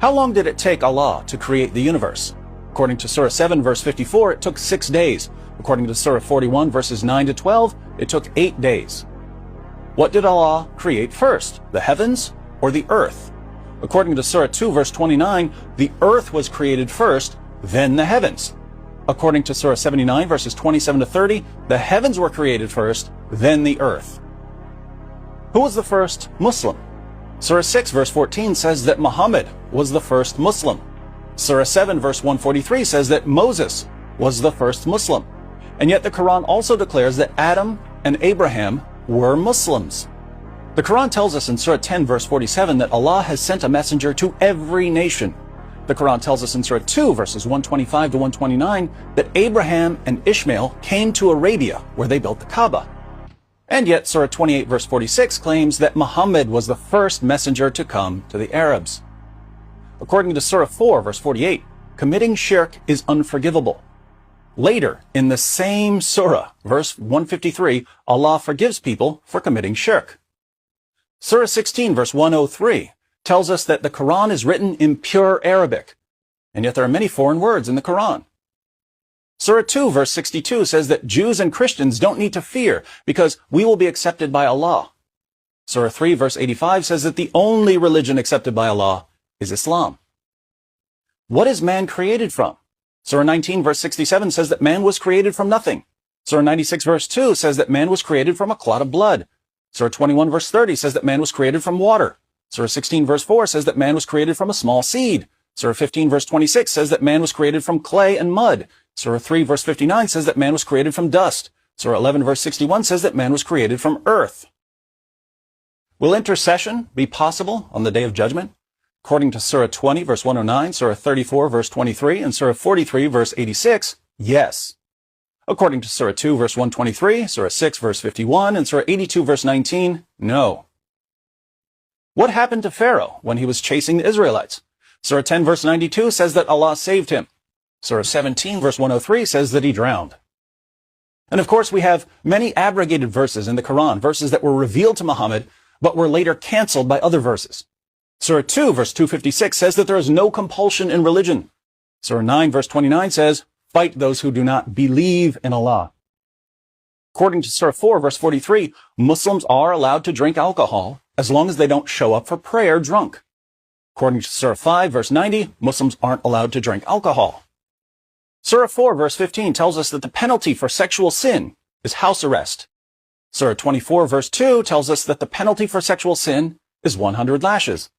How long did it take Allah to create the universe? According to Surah 7 verse 54, it took 6 days. According to Surah 41 verses 9 to 12, it took 8 days. What did Allah create first, the heavens or the earth? According to Surah 2 verse 29, the earth was created first, then the heavens. According to Surah 79 verses 27 to 30, the heavens were created first, then the earth. Who was the first Muslim? Surah 6 verse 14 says that Muhammad was the first Muslim. Surah 7 verse 143 says that Moses was the first Muslim. And yet the Quran also declares that Adam and Abraham were Muslims. The Quran tells us in Surah 10 verse 47 that Allah has sent a messenger to every nation. The Quran tells us in Surah 2 verses 125 to 129 that Abraham and Ishmael came to Arabia where they built the Kaaba. And yet Surah 28 verse 46 claims that Muhammad was the first messenger to come to the Arabs. According to Surah 4 verse 48, committing shirk is unforgivable. Later, in the same surah, verse 153, Allah forgives people for committing shirk. Surah 16 verse 103 tells us that the Quran is written in pure Arabic, and yet there are many foreign words in the Quran. Surah 2 verse 62 says that Jews and Christians don't need to fear because we will be accepted by Allah. Surah 3 verse 85 says that the only religion accepted by Allah is Islam. What is man created from? Surah 19 verse 67 says that man was created from nothing. Surah 96 verse 2 says that man was created from a clot of blood. Surah 21 verse 30 says that man was created from water. Surah 16 verse 4 says that man was created from a small seed. Surah 15 verse 26 says that man was created from clay and mud. Surah 3 verse 59 says that man was created from dust. Surah 11 verse 61 says that man was created from earth. Will intercession be possible on the day of judgment? According to Surah 20 verse 109, Surah 34 verse 23, and Surah 43 verse 86, yes. According to Surah 2 verse 123, Surah 6 verse 51, and Surah 82 verse 19, no. What happened to Pharaoh when he was chasing the Israelites? Surah 10 verse 92 says that Allah saved him. Surah 17 verse 103 says that he drowned. And of course we have many abrogated verses in the Quran, verses that were revealed to Muhammad, but were later canceled by other verses. Surah 2 verse 256 says that there is no compulsion in religion. Surah 9 verse 29 says, fight those who do not believe in Allah. According to Surah 4 verse 43, Muslims are allowed to drink alcohol as long as they don't show up for prayer drunk. According to Surah 5 verse 90, Muslims aren't allowed to drink alcohol. Surah 4 verse 15 tells us that the penalty for sexual sin is house arrest. Surah 24 verse 2 tells us that the penalty for sexual sin is 100 lashes.